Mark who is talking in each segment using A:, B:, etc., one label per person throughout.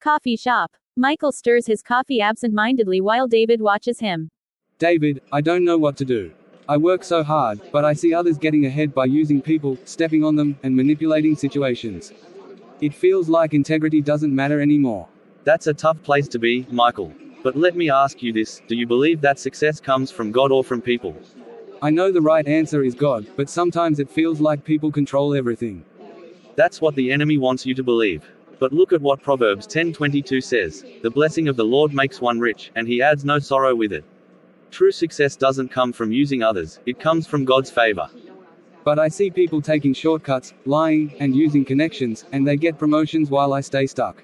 A: Coffee shop. Michael stirs his coffee absent-mindedly while David watches him.
B: David, I don't know what to do. I work so hard, but I see others getting ahead by using people, stepping on them, and manipulating situations. It feels like integrity doesn't matter anymore.
C: That's a tough place to be, Michael. But let me ask you this, do you believe that success comes from God or from people?
B: I know the right answer is God, but sometimes it feels like people control everything.
C: That's what the enemy wants you to believe. But look at what Proverbs 10:22 says, "The blessing of the Lord makes one rich, and he adds no sorrow with it." True success doesn't come from using others, it comes from God's favor.
B: But I see people taking shortcuts, lying, and using connections, and they get promotions while I stay stuck.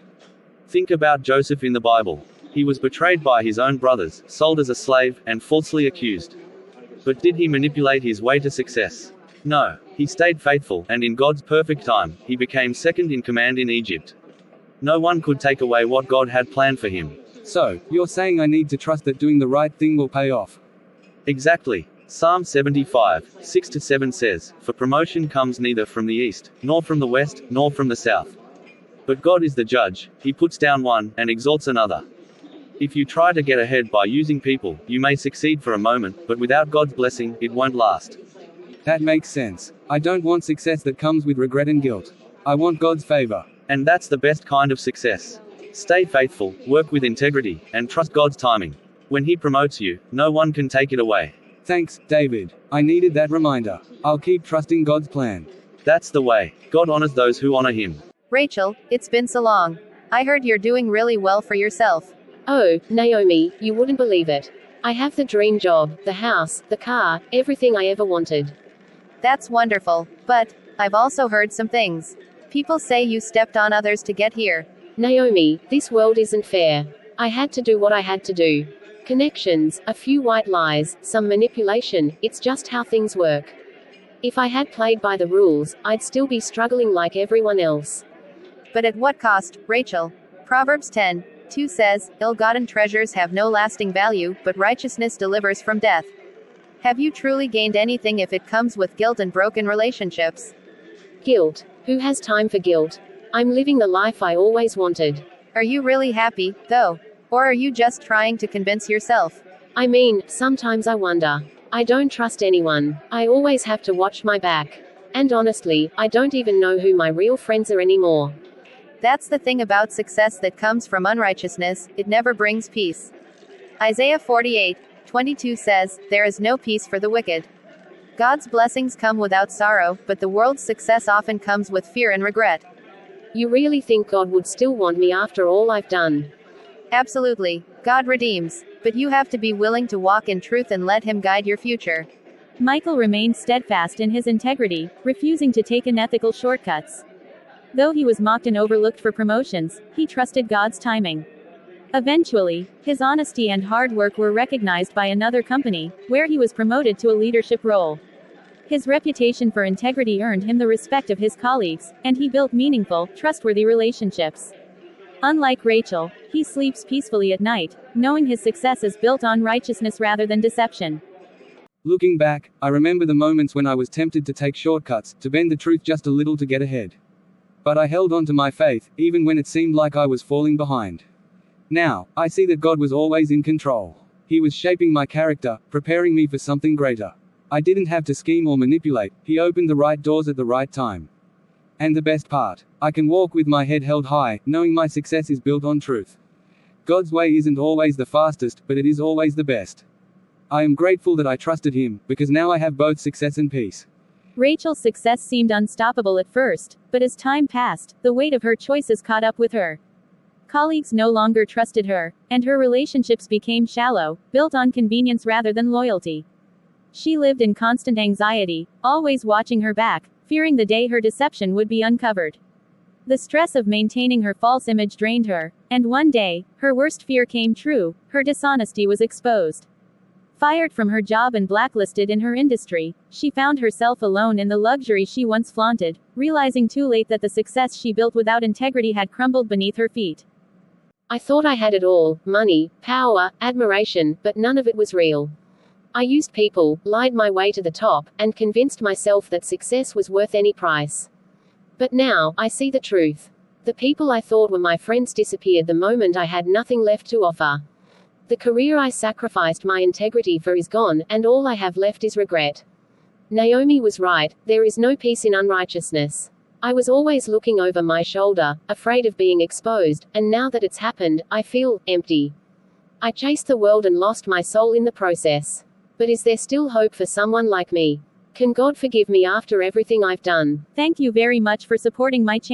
C: Think about Joseph in the Bible. He was betrayed by his own brothers, sold as a slave, and falsely accused. But did he manipulate his way to success? No. He stayed faithful, and in God's perfect time, he became second in command in Egypt. No one could take away what God had planned for him.
B: So, you're saying I need to trust that doing the right thing will pay off?
C: Exactly. Psalm 75:6-7 says, "For promotion comes neither from the east, nor from the west, nor from the south. But God is the judge, he puts down one, and exalts another." If you try to get ahead by using people, you may succeed for a moment, but without God's blessing, it won't last.
B: That makes sense. I don't want success that comes with regret and guilt. I want God's favor.
C: And that's the best kind of success. Stay faithful, work with integrity, and trust God's timing. When he promotes you, no one can take it away.
B: Thanks, David. I needed that reminder. I'll keep trusting God's plan.
C: That's the way. God honors those who honor him.
A: Rachel, it's been so long. I heard you're doing really well for yourself.
D: Oh, Naomi, you wouldn't believe it. I have the dream job, the house, the car, everything I ever wanted.
A: That's wonderful. But I've also heard some things. People say you stepped on others to get here.
D: Naomi, this world isn't fair. I had to do what I had to do. Connections, a few white lies, some manipulation, it's just how things work. If I had played by the rules, I'd still be struggling like everyone else.
A: But at what cost, Rachel? Proverbs 10:2 says, "Ill-gotten treasures have no lasting value, but righteousness delivers from death." Have you truly gained anything if it comes with guilt and broken relationships?
D: Guilt. Who has time for guilt? I'm living the life I always wanted.
A: Are you really happy, though? Or are you just trying to convince yourself?
D: I mean, sometimes I wonder. I don't trust anyone. I always have to watch my back. And honestly, I don't even know who my real friends are anymore.
A: That's the thing about success that comes from unrighteousness, it never brings peace. Isaiah 48:22 says, "There is no peace for the wicked." God's blessings come without sorrow, but the world's success often comes with fear and regret.
D: You really think God would still want me after all I've done?
A: Absolutely. God redeems. But you have to be willing to walk in truth and let him guide your future. Michael remained steadfast in his integrity, refusing to take unethical shortcuts. Though he was mocked and overlooked for promotions, he trusted God's timing. Eventually, his honesty and hard work were recognized by another company, where he was promoted to a leadership role. His reputation for integrity earned him the respect of his colleagues, and he built meaningful, trustworthy relationships. Unlike Rachel, he sleeps peacefully at night, knowing his success is built on righteousness rather than deception.
B: Looking back, I remember the moments when I was tempted to take shortcuts, to bend the truth just a little to get ahead. But I held on to my faith, even when it seemed like I was falling behind. Now, I see that God was always in control. He was shaping my character, preparing me for something greater. I didn't have to scheme or manipulate, he opened the right doors at the right time. And the best part, I can walk with my head held high, knowing my success is built on truth. God's way isn't always the fastest, but it is always the best. I am grateful that I trusted him, because now I have both success and peace.
A: Rachel's success seemed unstoppable at first, but as time passed, the weight of her choices caught up with her. Colleagues no longer trusted her, and her relationships became shallow, built on convenience rather than loyalty. She lived in constant anxiety, always watching her back, fearing the day her deception would be uncovered. The stress of maintaining her false image drained her, and one day, her worst fear came true, her dishonesty was exposed. Fired from her job and blacklisted in her industry, she found herself alone in the luxury she once flaunted, realizing too late that the success she built without integrity had crumbled beneath her feet.
D: I thought I had it all, money, power, admiration, but none of it was real. I used people, lied my way to the top, and convinced myself that success was worth any price. But now, I see the truth. The people I thought were my friends disappeared the moment I had nothing left to offer. The career I sacrificed my integrity for is gone, and all I have left is regret. Naomi was right, there is no peace in unrighteousness. I was always looking over my shoulder, afraid of being exposed, and now that it's happened, I feel empty. I chased the world and lost my soul in the process. But is there still hope for someone like me? Can God forgive me after everything I've done?
A: Thank you very much for supporting my channel.